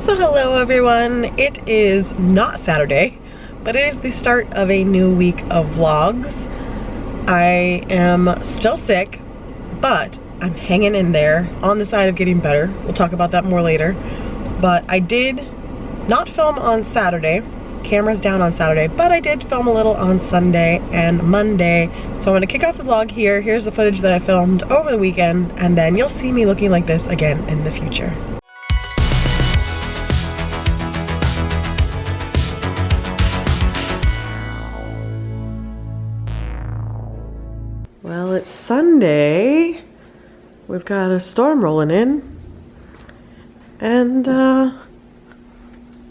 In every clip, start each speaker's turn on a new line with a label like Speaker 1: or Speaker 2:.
Speaker 1: So hello everyone, it is not Saturday, but it is the start of a new week of vlogs. I am still sick, but I'm hanging in there on the side of getting better. We'll talk about that more later. But I did not film on Saturday, camera's down on Saturday, but I did film a little on Sunday and Monday. So I'm gonna kick off the vlog here. Here's the footage that I filmed over the weekend, and then you'll see me looking like this again in the future. Well, it's Sunday. We've got a storm rolling in. And the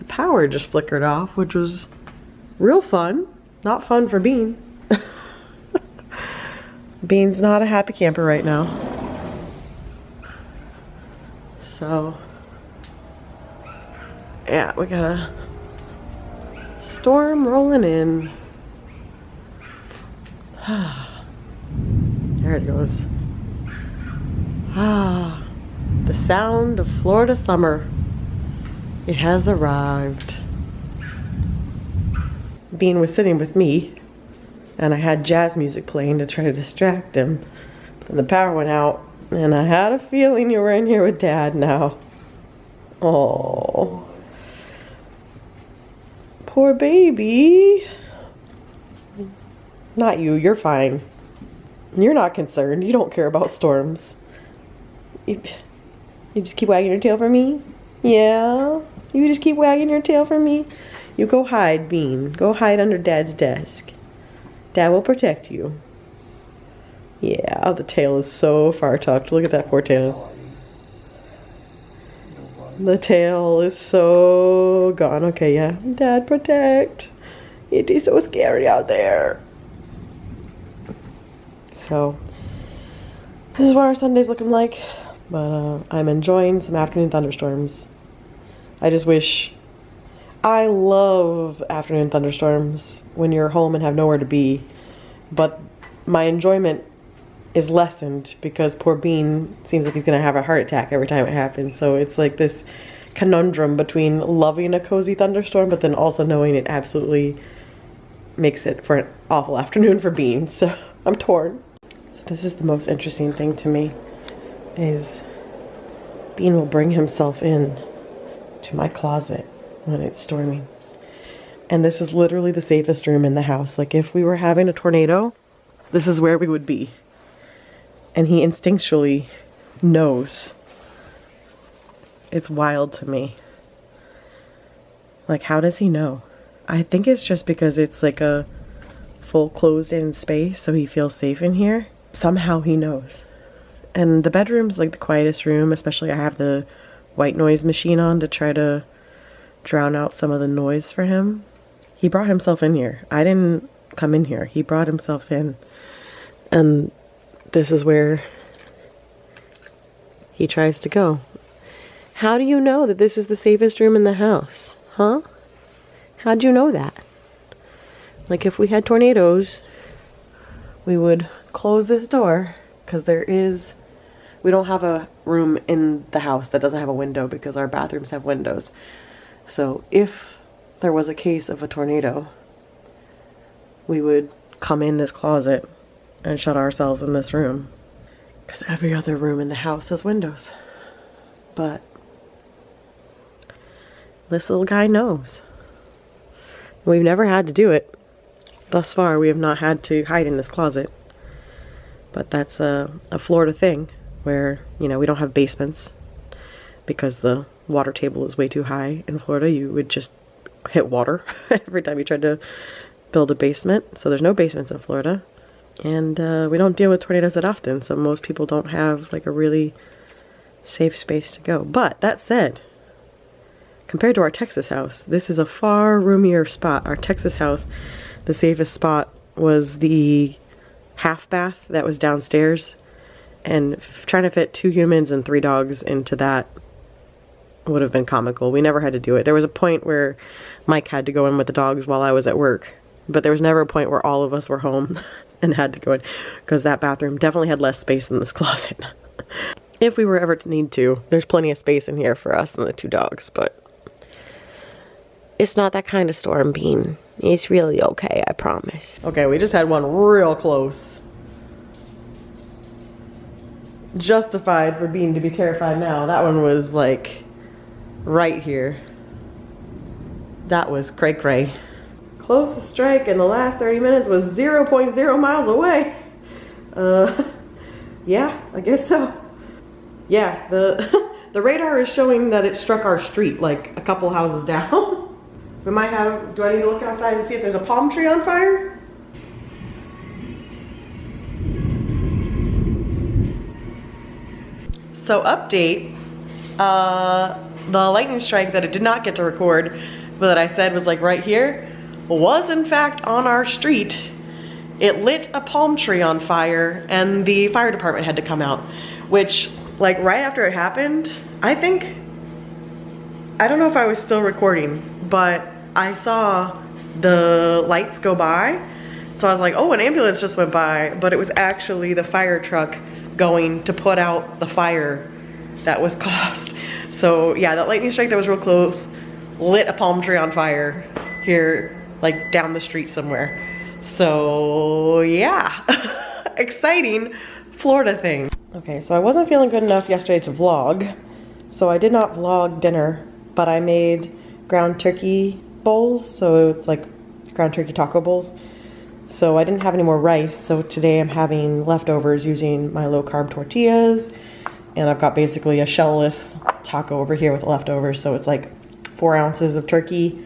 Speaker 1: power just flickered off, which was real fun. Not fun for Bean. Bean's not a happy camper right now. So, yeah, we got a storm rolling in. There it goes. Ah, the sound of Florida summer. It has arrived. Bean was sitting with me, and I had jazz music playing to try to distract him. But then the power went out, and I had a feeling you were in here with Dad now. Oh, poor baby. Not you, you're fine. You're not concerned. You don't care about storms. You just keep wagging your tail for me? Yeah? You just keep wagging your tail for me? You go hide, Bean. Go hide under Dad's desk. Dad will protect you. Yeah, the tail is so far tucked. Look at that poor tail. The tail is so gone. Okay, yeah. Dad, protect. It is so scary out there. So, this is what our Sunday's looking like, but I'm enjoying some afternoon thunderstorms. I just wish, I love afternoon thunderstorms when you're home and have nowhere to be, but my enjoyment is lessened because poor Bean seems like he's gonna have a heart attack every time it happens. So it's like this conundrum between loving a cozy thunderstorm, but then also knowing it absolutely makes it for an awful afternoon for Bean. So I'm torn. So this is the most interesting thing to me, is Bean will bring himself in to my closet when it's storming. And this is literally the safest room in the house. Like if we were having a tornado, this is where we would be. And he instinctually knows. It's wild to me. Like, how does he know? I think it's just because it's like a full closed-in space, so he feels safe in here. Somehow he knows. And the bedroom's like the quietest room, especially I have the white noise machine on to try to drown out some of the noise for him. He brought himself in here. I didn't come in here. He brought himself in. And this is where he tries to go. How do you know that this is the safest room in the house? Huh? How'd you know that? Like if we had tornadoes, we would close this door because we don't have a room in the house that doesn't have a window because our bathrooms have windows. So if there was a case of a tornado, we would come in this closet and shut ourselves in this room because every other room in the house has windows. But this little guy knows. We've never had to do it. Thus far, we have not had to hide in this closet. But that's a Florida thing where, you know, we don't have basements because the water table is way too high in Florida. You would just hit water every time you tried to build a basement. So there's no basements in Florida. And we don't deal with tornadoes that often, so most people don't have like a really safe space to go. But that said, compared to our Texas house, this is a far roomier spot. Our Texas house, the safest spot was the half bath that was downstairs, and trying to fit 2 humans and 3 dogs into that would have been comical. We never had to do it. There was a point where Mike had to go in with the dogs while I was at work, but there was never a point where all of us were home and had to go in, because that bathroom definitely had less space than this closet. If we were ever to need to, there's plenty of space in here for us and the 2 dogs, but It's not that kind of storm, Bean. It's really okay, I promise. Okay, we just had one real close. Justified for Bean to be terrified now. That one was like right here. That was cray cray. Closest strike in the last 30 minutes was 0.0 miles away. Yeah, I guess so. Yeah, the radar is showing that it struck our street like a couple houses down. We might have, do I need to look outside and see if there's a palm tree on fire? So update, the lightning strike that it did not get to record, but that I said was like right here, was in fact on our street. It lit a palm tree on fire and the fire department had to come out, which like right after it happened, I don't know if I was still recording, but I saw the lights go by. So I was like, oh, an ambulance just went by, but it was actually the fire truck going to put out the fire that was caused. So yeah, that lightning strike that was real close lit a palm tree on fire here, like down the street somewhere. So yeah, exciting Florida thing. Okay, so I wasn't feeling good enough yesterday to vlog, so I did not vlog dinner, but I made ground turkey bowls, so it's like ground turkey taco bowls. So I didn't have any more rice, so today I'm having leftovers using my low-carb tortillas, and I've got basically a shell-less taco over here with the leftovers, so it's like 4 ounces of turkey,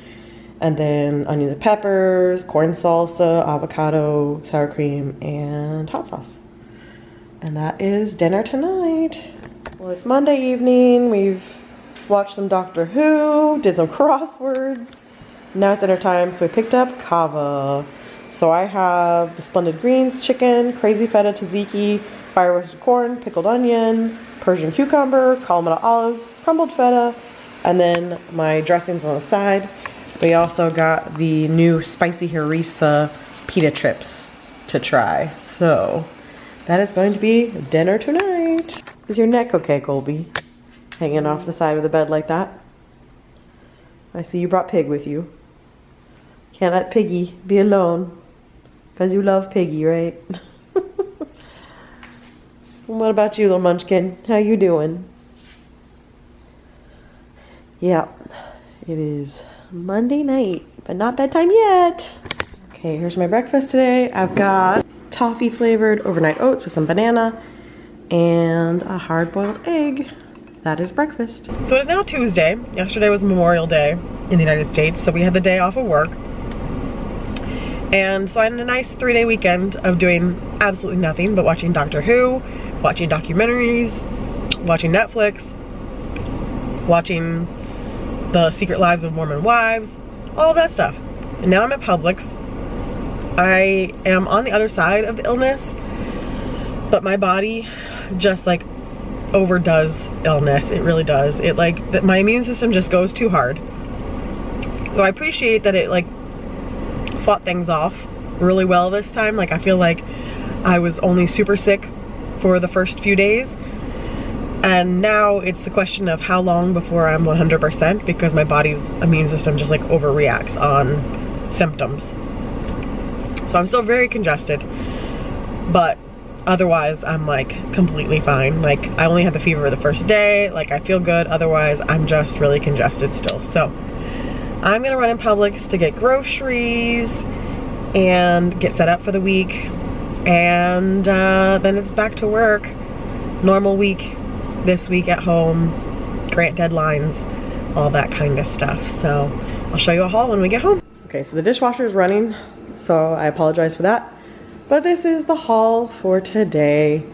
Speaker 1: and then onions and peppers, corn salsa, avocado, sour cream, and hot sauce. And that is dinner tonight. Well, it's Monday evening, we've watched some Doctor Who, did some crosswords, now it's dinner time, so we picked up kava. So I have the splendid greens, chicken, crazy feta tzatziki, fire roasted corn, pickled onion, Persian cucumber, Kalamata olives, crumbled feta, and then my dressings on the side. We also got the new spicy harissa pita chips to try. So that is going to be dinner tonight. Is your neck okay, Colby? Hanging off the side of the bed like that? I see you brought Pig with you. Can't let Piggy be alone. Because you love Piggy, right? What about you, little munchkin? How you doing? Yeah, it is Monday night, but not bedtime yet. Okay, here's my breakfast today. I've got toffee flavored overnight oats with some banana and a hard-boiled egg. That is breakfast. So it is now Tuesday. Yesterday was Memorial Day in the United States, so we had the day off of work. And so I had a nice 3-day weekend of doing absolutely nothing but watching Doctor Who, watching documentaries, watching Netflix, watching The Secret Lives of Mormon Wives, all of that stuff. And now I'm at Publix. I am on the other side of the illness, but my body just like overdoes illness. It really does. It like, my immune system just goes too hard. So I appreciate that it like fought things off really well this time. Like I feel like I was only super sick for the first few days, and now it's the question of how long before I'm 100%, because my body's immune system just like overreacts on symptoms. So I'm still very congested, but otherwise I'm like completely fine. Like I only had the fever the first day, like I feel good, otherwise I'm just really congested still. So I'm gonna run in Publix to get groceries and get set up for the week, and then it's back to work. Normal week this week at home, grant deadlines, all that kind of stuff. So I'll show you a haul when we get home. Okay, so the dishwasher is running, so I apologize for that. But this is the haul for today.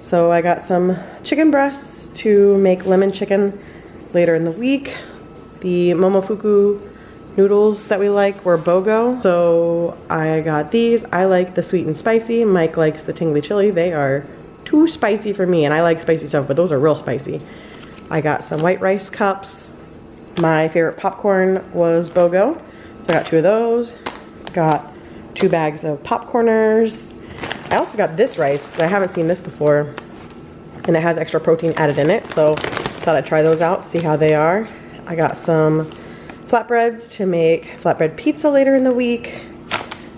Speaker 1: So I got some chicken breasts to make lemon chicken later in the week. The Momofuku noodles that we like were BOGO, so I got these. I like the sweet and spicy. Mike likes the tingly chili. They are too spicy for me, and I like spicy stuff, but those are real spicy. I got some white rice cups. My favorite popcorn was BOGO, so I got 2 of those. Got 2 bags of popcorners. I also got this rice. I haven't seen this before, and it has extra protein added in it, so thought I'd try those out, see how they are. I got some flatbreads to make flatbread pizza later in the week.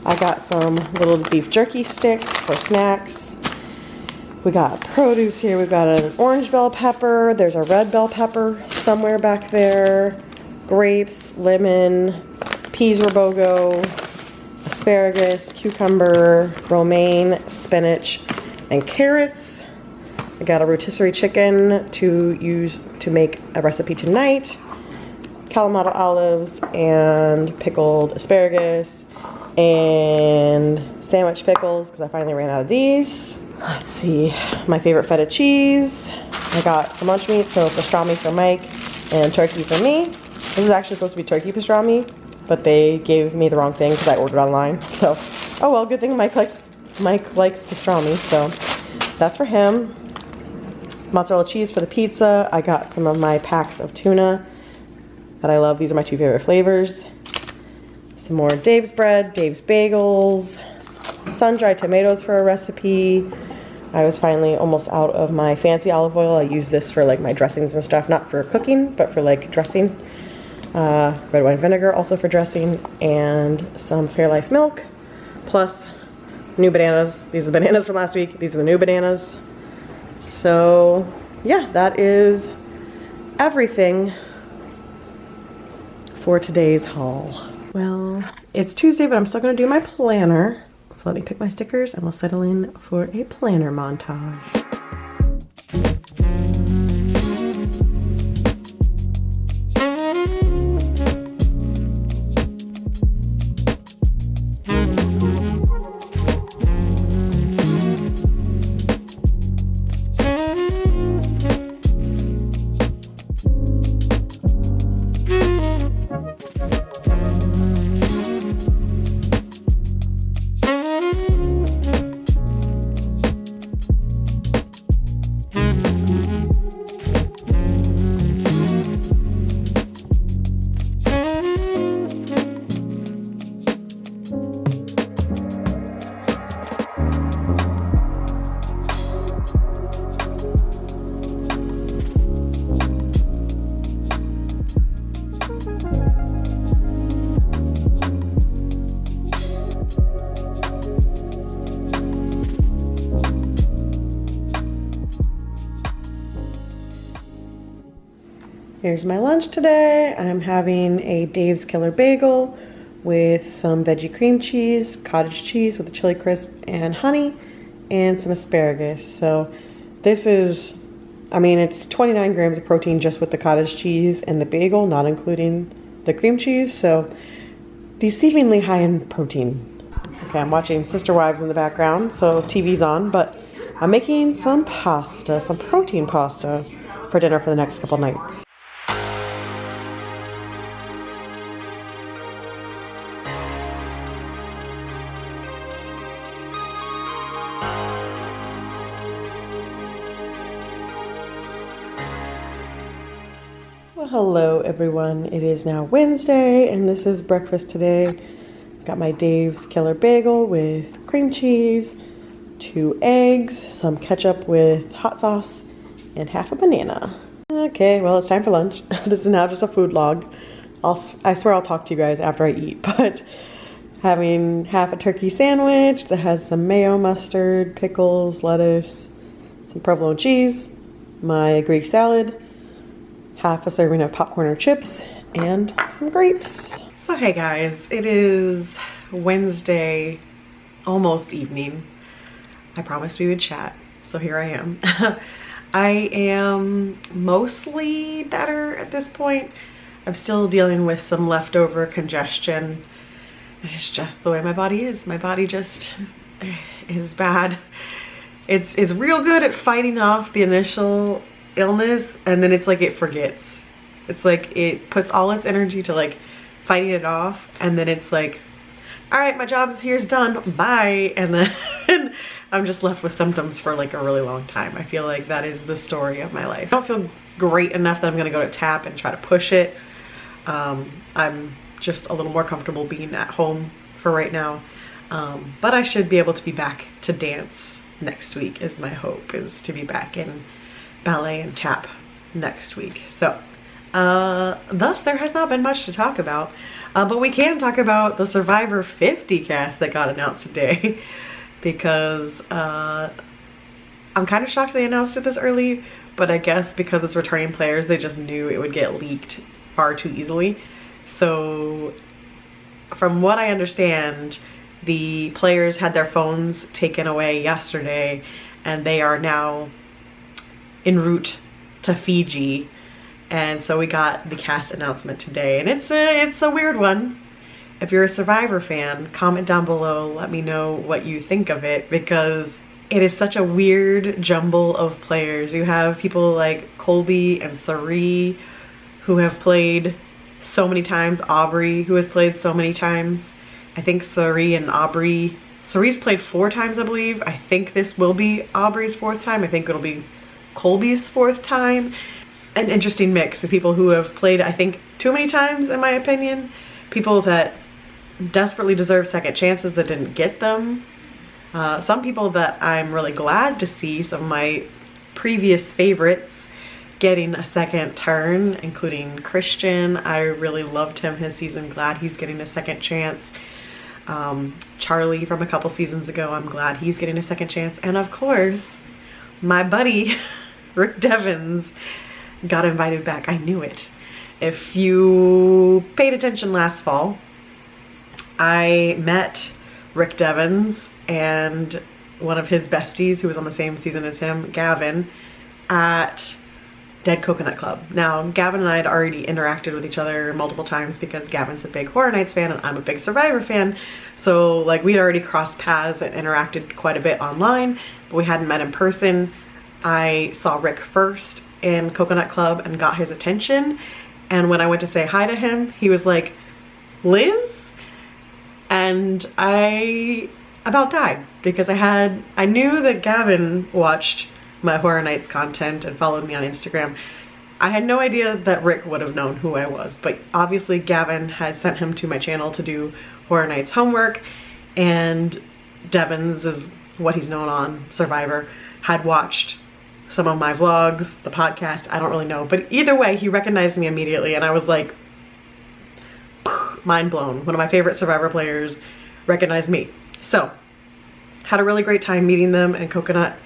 Speaker 1: I got some little beef jerky sticks for snacks. We got produce here. We've got an orange bell pepper. There's a red bell pepper somewhere back there. Grapes, lemon, peas rabogo, asparagus, cucumber, romaine, spinach, and carrots. I got a rotisserie chicken to use to make a recipe tonight. Kalamata olives and pickled asparagus and sandwich pickles because I finally ran out of these. Let's see, my favorite feta cheese. I got some lunch meat, so pastrami for Mike and turkey for me. This is actually supposed to be turkey pastrami, but they gave me the wrong thing because I ordered online. So, oh well, good thing Mike likes pastrami, so that's for him. Mozzarella cheese for the pizza. I got some of my packs of tuna that I love. These are my two favorite flavors. Some more Dave's bread, Dave's bagels, sun-dried tomatoes for a recipe. I was finally almost out of my fancy olive oil. I use this for like my dressings and stuff, not for cooking, but for like dressing. Red wine vinegar also for dressing, and some Fairlife milk, plus new bananas. These are the bananas from last week. These are the new bananas. So yeah, that is everything for today's haul. Well, it's Tuesday, but I'm still gonna do my planner. So let me pick my stickers and we'll settle in for a planner montage. Here's my lunch today. I'm having a Dave's Killer Bagel with some veggie cream cheese, cottage cheese with a chili crisp and honey, and some asparagus. So this is, I mean, it's 29 grams of protein just with the cottage cheese and the bagel, not including the cream cheese. So these seemingly high in protein. Okay, I'm watching Sister Wives in the background, so TV's on, but I'm making some pasta, some protein pasta for dinner for the next couple nights. Well, hello everyone. It is now Wednesday and this is breakfast today. Got my Dave's Killer Bagel with cream cheese, 2 eggs, some ketchup with hot sauce, and half a banana. Okay, well, it's time for lunch. This is now just a food log. I swear I'll talk to you guys after I eat, but having half a turkey sandwich that has some mayo, mustard, pickles, lettuce, some provolone cheese, my Greek salad, half a serving of popcorn or chips, and some grapes. So hey guys, it is Wednesday, almost evening. I promised we would chat, so here I am. I am mostly better at this point. I'm still dealing with some leftover congestion. It's just the way my body is. My body just is bad. It's real good at fighting off the initial illness, and then it's like it forgets. It's like it puts all its energy to like fighting it off, and then it's like, all right, my job here's done, bye. And then I'm just left with symptoms for like a really long time. I feel like that is the story of my life. I don't feel great enough that I'm gonna go to TAP and try to push it. I'm just a little more comfortable being at home for right now. But I should be able to be back to dance next week is my hope, is to be back in ballet and tap next week. So Thus, there has not been much to talk about. But we can talk about the Survivor 50 cast that got announced today. Because I'm kind of shocked they announced it this early. But I guess because it's returning players, they just knew it would get leaked far too easily. So from what I understand, the players had their phones taken away yesterday and they are now en route to Fiji. And so we got the cast announcement today, and it's a weird one. If you're a Survivor fan, comment down below, let me know what you think of it, because it is such a weird jumble of players. You have people like Colby and Sari, who have played so many times, Aubrey, who has played so many times. I think Sari and Aubrey, Sari's played 4 times, I believe. I think this will be Aubrey's 4th time. I think it'll be Colby's 4th time. An interesting mix of people who have played, I think, too many times, in my opinion. People that desperately deserve second chances that didn't get them. Some people that I'm really glad to see, some of my previous favorites, getting a second turn, including Christian. I really loved him his season. Glad he's getting a second chance. Charlie from a couple seasons ago, I'm glad he's getting a second chance. And of course, my buddy, Rick Devens, got invited back. I knew it. If you paid attention last fall, I met Rick Devens and one of his besties who was on the same season as him, Gavin, at Dead Coconut Club. Now, Gavin and I had already interacted with each other multiple times because Gavin's a big Horror Nights fan and I'm a big Survivor fan. So like we'd already crossed paths and interacted quite a bit online, but we hadn't met in person. I saw Rick first in Coconut Club and got his attention. And when I went to say hi to him, he was like, "Liz?" And I about died because I knew that Gavin watched my Horror Nights content and followed me on Instagram. I had no idea that Rick would have known who I was, but obviously Gavin had sent him to my channel to do Horror Nights homework, and Devens is what he's known on Survivor, had watched some of my vlogs, the podcast, I don't really know, but either way, he recognized me immediately and I was like, mind blown. One of my favorite Survivor players recognized me. So, had a really great time meeting them in Coconut.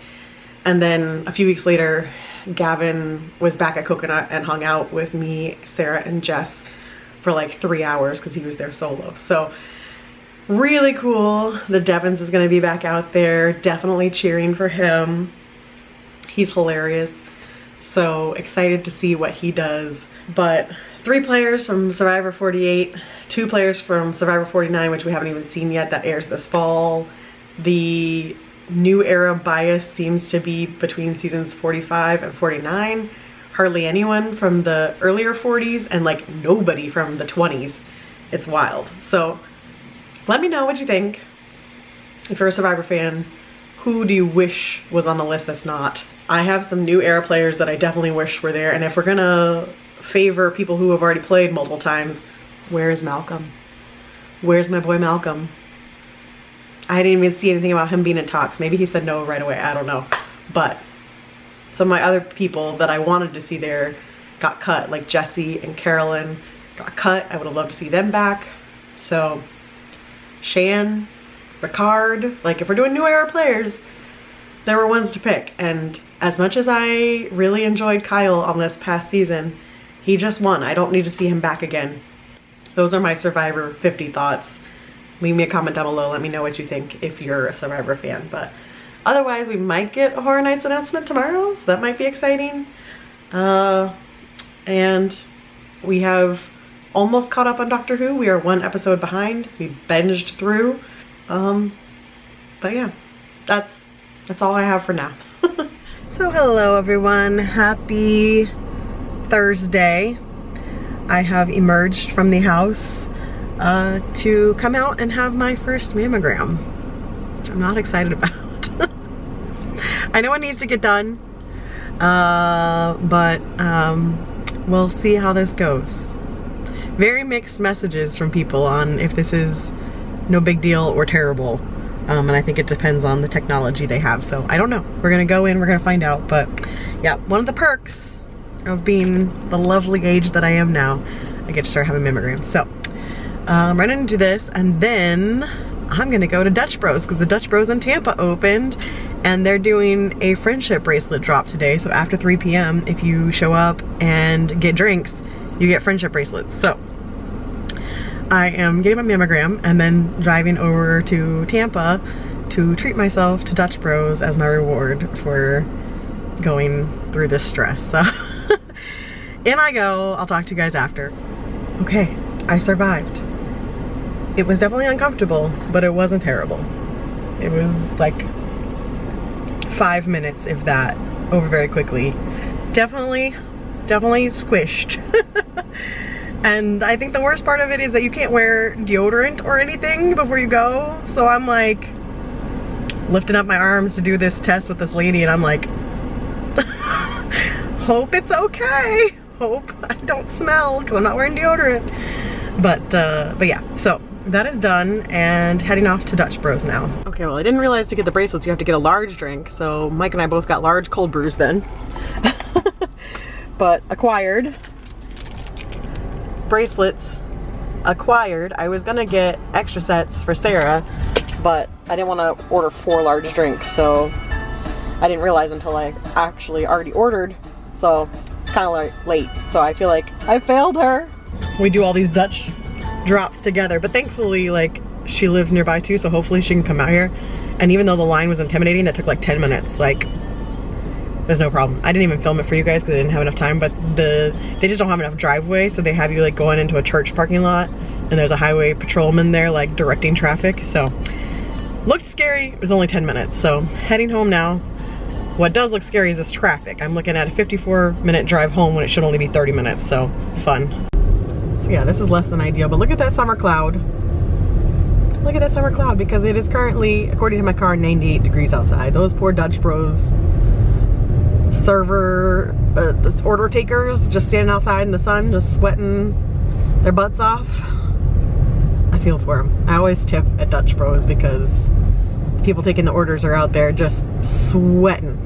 Speaker 1: And then a few weeks later, Gavin was back at Coconut and hung out with me, Sarah, and Jess for like 3 hours because he was there solo. So really cool. The Devens is gonna be back out there, definitely cheering for him. He's hilarious. So excited to see what he does. But 3 players from Survivor 48, 2 players from Survivor 49, which we haven't even seen yet, that airs this fall. The new era bias seems to be between seasons 45 and 49. Hardly anyone from the earlier 40s and like nobody from the 20s. It's wild. So let me know what you think. If you're a Survivor fan, who do you wish was on the list that's not? I have some new era players that I definitely wish were there, and if we're gonna favor people who have already played multiple times, where is Malcolm? Where's my boy Malcolm? I didn't even see anything about him being in talks. Maybe he said no right away, I don't know. But some of my other people that I wanted to see there got cut, like Jesse and Carolyn got cut. I would have loved to see them back. So Shan, Ricard, like if we're doing new era players, there were ones to pick. And as much as I really enjoyed Kyle on this past season, he just won. I don't need to see him back again. Those are my Survivor 50 thoughts. Leave me a comment down below. Let me know what you think if you're a Survivor fan. But otherwise, we might get a Horror Nights announcement tomorrow, so that might be exciting. And we have almost caught up on Doctor Who. We are 1 episode behind. We binged through. But yeah, that's all I have for now. So hello everyone, happy Thursday. I have emerged from the house to come out and have my first mammogram, which I'm not excited about. I know it needs to get done, but we'll see how this goes. Very mixed messages from people on if this is no big deal or terrible. And I think it depends on the technology they have. So I don't know. We're gonna go in, we're gonna find out. But yeah, one of the perks of being the lovely age that I am now, I get to start having mammograms. So I'm running into this, and then I'm gonna go to Dutch Bros because the Dutch Bros in Tampa opened and they're doing a friendship bracelet drop today. So after 3 p.m. if you show up and get drinks, you get friendship bracelets. So I am getting my mammogram and then driving over to Tampa to treat myself to Dutch Bros as my reward for going through this stress. So in I go. I'll talk to you guys after. Okay, I survived. It was definitely uncomfortable, but it wasn't terrible. It was like 5 minutes, if that, over very quickly. Definitely squished. And I think the worst part of it is that you can't wear deodorant or anything before you go. So I'm like lifting up my arms to do this test with this lady, and I'm like, hope it's okay. Hope I don't smell because I'm not wearing deodorant. But yeah, so that is done and heading off to Dutch Bros now. Okay, well, I didn't realize to get the bracelets you have to get a large drink, so Mike and I both got large cold brews then. But acquired. Bracelets acquired. I was gonna get extra sets for Sarah, but I didn't want to order 4 large drinks, so I didn't realize until I actually already ordered, so it's kind of like late. So I feel like I failed her. We do all these Dutch drops together, but thankfully like she lives nearby too, so hopefully she can come out here. And even though the line was intimidating, that took like 10 minutes, like there's no problem. I didn't even film it for you guys because I didn't have enough time, but they just don't have enough driveway, so they have you like going into a church parking lot and there's a highway patrolman there like directing traffic. So looked scary. It was only 10 minutes, so heading home now. What does look scary is this traffic. I'm looking at a 54-minute drive home when it should only be 30 minutes, so fun. So yeah, this is less than ideal, but look at that summer cloud. Look at that summer cloud, because it is currently, according to my car, 98 degrees outside. Those poor Dutch Bros server, order takers just standing outside in the sun, just sweating their butts off. I feel for them. I always tip at Dutch Bros because people taking the orders are out there just sweating,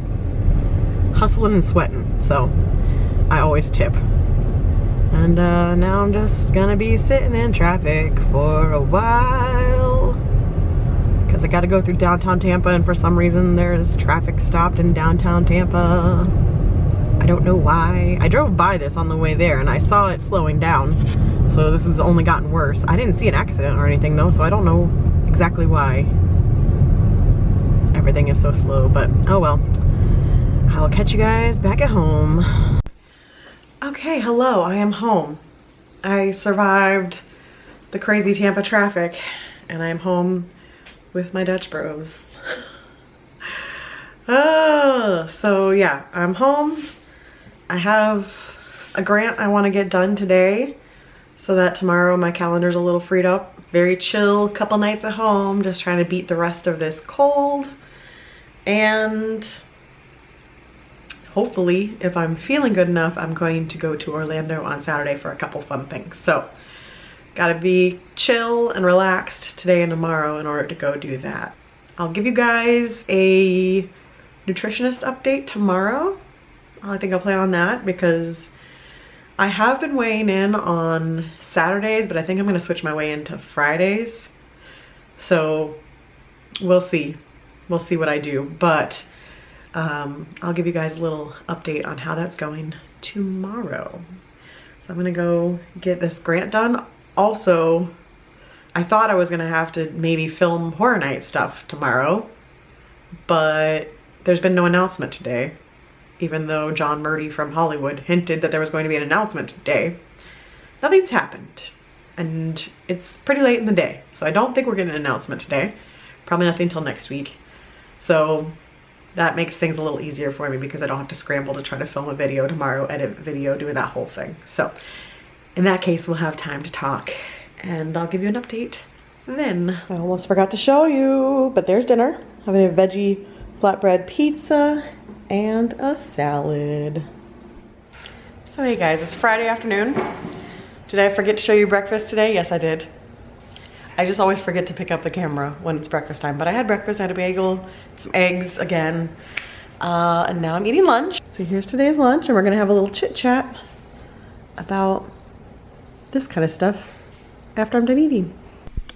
Speaker 1: hustling and sweating. So I always tip. And now I'm just gonna be sitting in traffic for a while because I gotta go through downtown Tampa, and for some reason there's traffic stopped in downtown Tampa. I don't know why. I drove by this on the way there and I saw it slowing down, so this has only gotten worse. I didn't see an accident or anything though, so I don't know exactly why everything is so slow, but oh well. I'll catch you guys back at home. Okay, hello, I am home. I survived the crazy Tampa traffic and I am home with my Dutch Bros. So yeah, I'm home. I have a grant I want to get done today so that tomorrow my calendar's a little freed up. Very chill couple nights at home, just trying to beat the rest of this cold. And hopefully, if I'm feeling good enough, I'm going to go to Orlando on Saturday for a couple fun things. So, gotta be chill and relaxed today and tomorrow in order to go do that. I'll give you guys a nutritionist update tomorrow. I think I'll plan on that because I have been weighing in on Saturdays, but I think I'm gonna switch my weigh in to Fridays. So, we'll see. We'll see what I do, but I'll give you guys a little update on how that's going tomorrow. So I'm gonna go get this grant done. Also, I thought I was gonna have to maybe film Horror Night stuff tomorrow, but there's been no announcement today, even though John Murdy from Hollywood hinted that there was going to be an announcement today. Nothing's happened, and it's pretty late in the day, so I don't think we're getting an announcement today. Probably nothing till next week. So that makes things a little easier for me because I don't have to scramble to try to film a video tomorrow, edit video, do that whole thing. So in that case, we'll have time to talk and I'll give you an update then. I almost forgot to show you, but there's dinner. Having a veggie flatbread pizza and a salad. So hey guys, it's Friday afternoon. Did I forget to show you breakfast today? Yes, I did. I just always forget to pick up the camera when it's breakfast time, but I had breakfast. I had a bagel, some eggs again, and now I'm eating lunch. So So here's today's lunch, and we're gonna have a little chit chat about this kind of stuff after I'm done eating.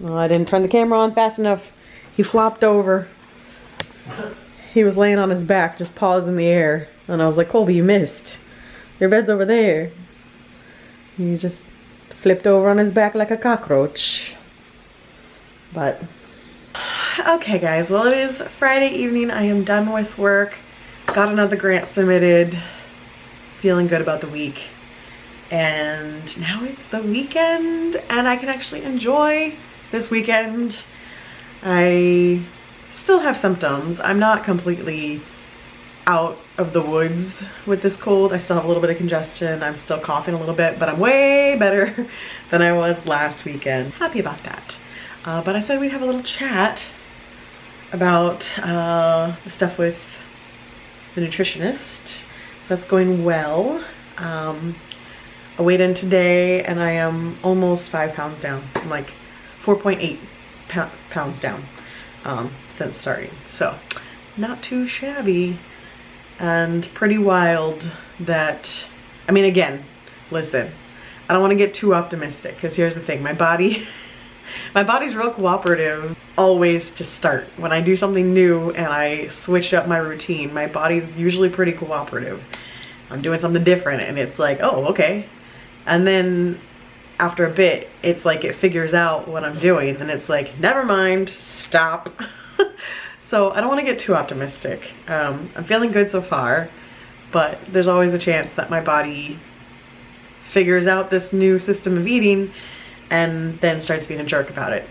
Speaker 1: Oh, I didn't turn the camera on fast enough. He flopped over. He was laying on his back, just paws in the air. And I was like, Colby, you missed. Your bed's over there. He just flipped over on his back like a cockroach. But, okay guys, well it is Friday evening. I am done with work. Got another grant submitted. Feeling good about the week. And now it's the weekend and I can actually enjoy this weekend. I still have symptoms. I'm not completely out of the woods with this cold. I still have a little bit of congestion. I'm still coughing a little bit, but I'm way better than I was last weekend. Happy about that. But I said we'd have a little chat about stuff with the nutritionist. That's going well. I weighed in today and I am almost 5 pounds down. I'm like 4.8 pounds down since starting. So not too shabby. And pretty wild that, I mean, again, listen, I don't want to get too optimistic because here's the thing, my body's real cooperative always to start. When I do something new and I switch up my routine, my body's usually pretty cooperative. I'm doing something different and it's like, oh, okay. And then after a bit, it's like it figures out what I'm doing and it's like, never mind, stop. So I don't want to get too optimistic. I'm feeling good so far, but there's always a chance that my body figures out this new system of eating and then starts being a jerk about it.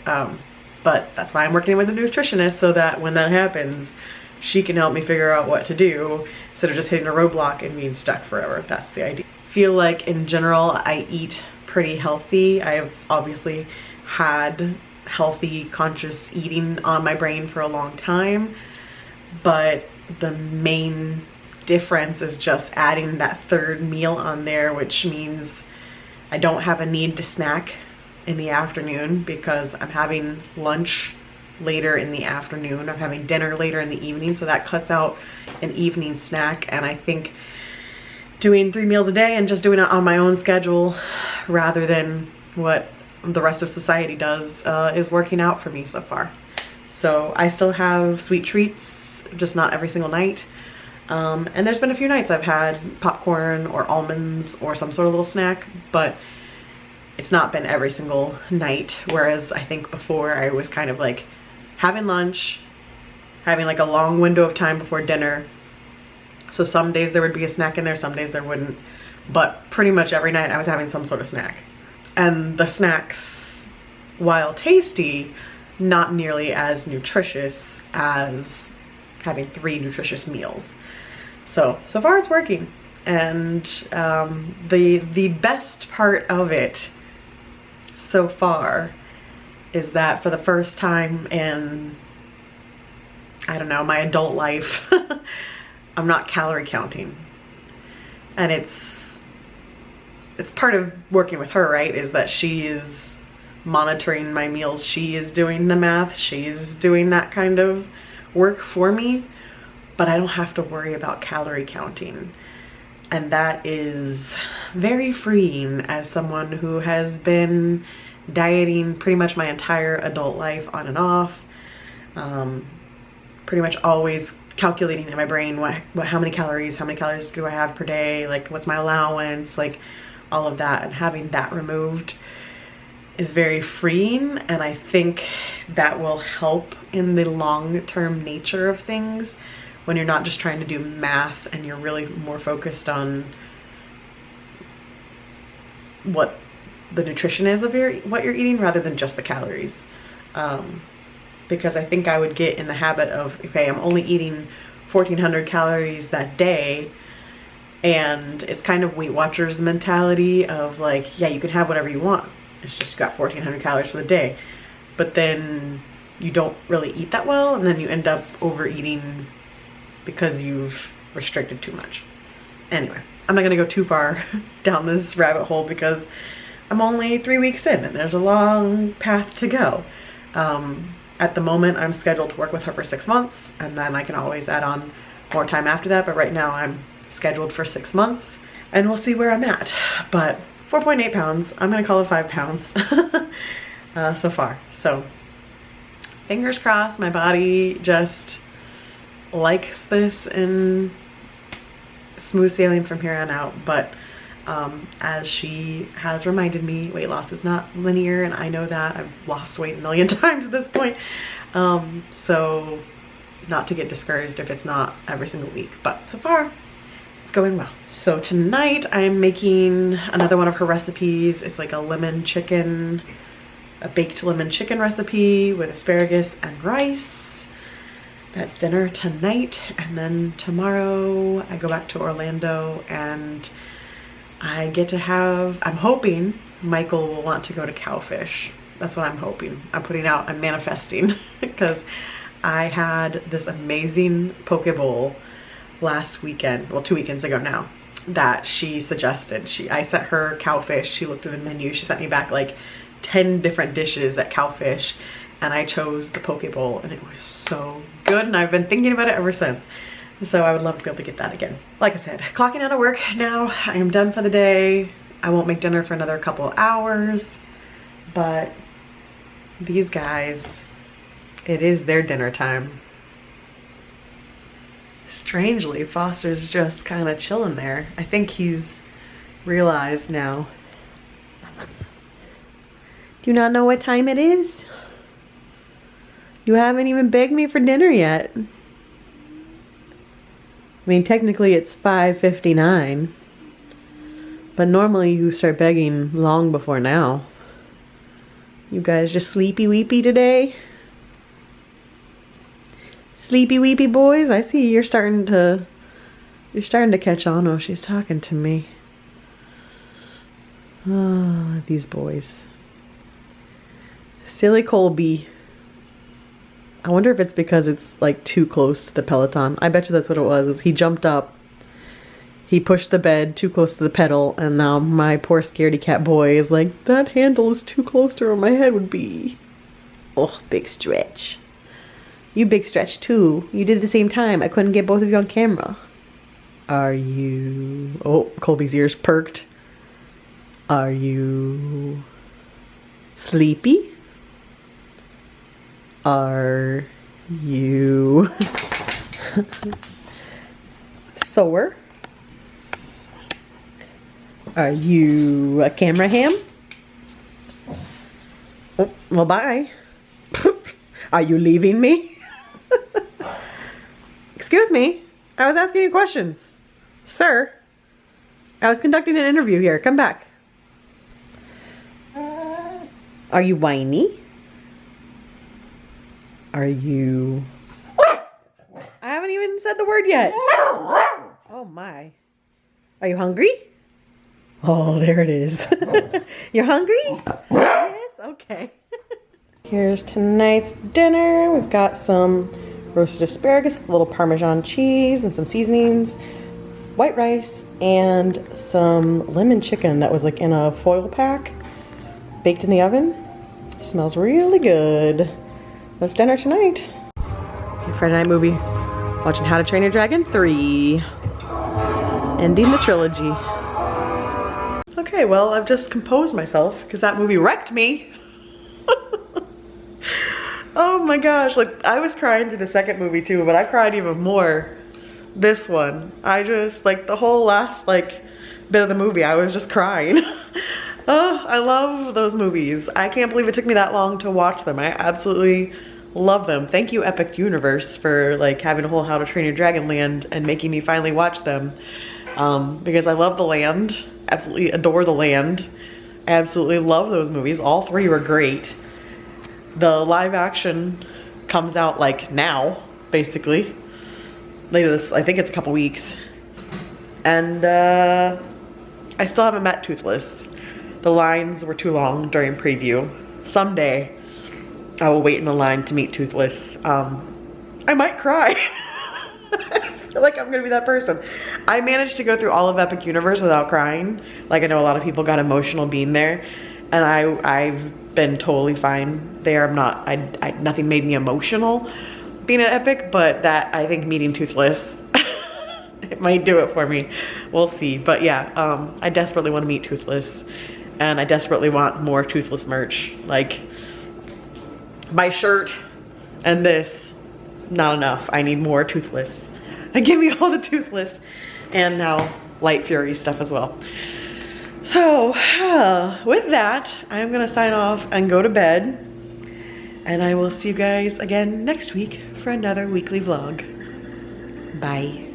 Speaker 1: But that's why I'm working with a nutritionist, so that when that happens, she can help me figure out what to do instead of just hitting a roadblock and being stuck forever. That's the idea. Feel like in general, I eat pretty healthy. I have obviously had healthy, conscious eating on my brain for a long time, but the main difference is just adding that third meal on there, which means I don't have a need to snack in the afternoon because I'm having lunch later in the afternoon. I'm having dinner later in the evening, so that cuts out an evening snack. And I think doing 3 meals a day and just doing it on my own schedule rather than what the rest of society does is working out for me so far. So I still have sweet treats, just not every single night. And there's been a few nights I've had popcorn or almonds or some sort of little snack, but it's not been every single night. Whereas I think before I was kind of like having lunch, having like a long window of time before dinner. So some days there would be a snack in there, some days there wouldn't. But pretty much every night I was having some sort of snack. And the snacks, while tasty, not nearly as nutritious as having 3 nutritious meals. So far it's working. And the best part of it so far is that for the first time in, I don't know, my adult life, I'm not calorie counting. And it's part of working with her, right? Is that she is monitoring my meals. She is doing the math. She is doing that kind of work for me, but I don't have to worry about calorie counting. And that is very freeing as someone who has been dieting pretty much my entire adult life on and off. Pretty much always calculating in my brain how many calories do I have per day, like what's my allowance, like all of that. And having that removed is very freeing, and I think that will help in the long-term nature of things when you're not just trying to do math and you're really more focused on what the nutrition is of what you're eating rather than just the calories. Because I think I would get in the habit of, okay, I'm only eating 1,400 calories that day, and it's kind of Weight Watchers mentality of like, yeah, you can have whatever you want. It's just got 1,400 calories for the day. But then you don't really eat that well, and then you end up overeating because you've restricted too much. Anyway, I'm not gonna go too far down this rabbit hole because I'm only 3 weeks in and there's a long path to go. At the moment, I'm scheduled to work with her for 6 months, and then I can always add on more time after that, but right now I'm scheduled for 6 months, and we'll see where I'm at. But 4.8 pounds, I'm gonna call it 5 pounds so far. So fingers crossed my body just likes this and smooth sailing from here on out. But as she has reminded me, weight loss is not linear, and I know that. I've lost weight a million times at this point. So not to get discouraged if it's not every single week, but so far it's going well. So tonight I'm making another one of her recipes. It's like a lemon chicken, a baked lemon chicken recipe with asparagus and rice. That's dinner tonight. And then tomorrow I go back to Orlando and I get to have, I'm hoping Michael will want to go to Cowfish. That's what I'm hoping. I'm manifesting because I had this amazing poke bowl last weekend, well 2 weekends ago now, that she suggested. I sent her Cowfish, she looked at the menu, she sent me back like 10 different dishes at Cowfish, and I chose the poke bowl and it was so good, and I've been thinking about it ever since. So I would love to be able to get that again. Like I said, clocking out of work now. I am done for the day. I won't make dinner for another couple hours, but these guys, it is their dinner time. Strangely, Foster's just kind of chilling there. I think he's realized now. Do you not know what time it is? You haven't even begged me for dinner yet. I mean, technically it's 5:59, but normally you start begging long before now. You guys just sleepy weepy today? Sleepy weepy boys? I see you're starting to catch on. Oh, she's talking to me. Ah, these boys. Silly Colby. I wonder if it's because it's like too close to the Peloton. I bet you that's what it was. Is he jumped up, he pushed the bed too close to the pedal, and now my poor scaredy cat boy is like, that handle is too close to where my head would be. Oh, big stretch. You big stretch too. You did it at the same time. I couldn't get both of you on camera. Are you... Oh, Colby's ears perked. Are you sleepy? Are you sore? Are you a camera ham? Oh, well, bye. Are you leaving me? Excuse me. I was asking you questions. Sir, I was conducting an interview here. Come back. Are you whiny? Are you... I haven't even said the word yet. Oh my. Are you hungry? Oh, there it is. You're hungry? Yes? Okay. Here's tonight's dinner. We've got some roasted asparagus with a little Parmesan cheese and some seasonings, white rice, and some lemon chicken that was like in a foil pack, baked in the oven. Smells really good. That's dinner tonight. Your Friday night movie. Watching How to Train Your Dragon 3. Ending the trilogy. Okay, well, I've just composed myself because that movie wrecked me. Oh my gosh, like I was crying through the second movie too, but I cried even more this one. I just, like the whole last like bit of the movie, I was just crying. Oh, I love those movies. I can't believe it took me that long to watch them. I absolutely love them. Thank you, Epic Universe, for like having a whole How to Train Your Dragon land and making me finally watch them. Because I love the land, absolutely adore the land. I absolutely love those movies. All three were great. The live action comes out like now, basically. Later this, I think it's a couple weeks. And I still haven't met Toothless. The lines were too long during preview. Someday I will wait in the line to meet Toothless. I might cry. I feel like I'm gonna be that person. I managed to go through all of Epic Universe without crying. Like I know a lot of people got emotional being there, and I've been totally fine there. I'm not, nothing made me emotional being at Epic, but that, I think meeting Toothless It might do it for me. We'll see. But yeah, I desperately want to meet Toothless, and I desperately want more Toothless merch. Like, my shirt and this, not enough. I need more Toothless. Give me all the Toothless, and now Light Fury stuff as well. So with that, I'm gonna sign off and go to bed, and I will see you guys again next week for another weekly vlog. Bye.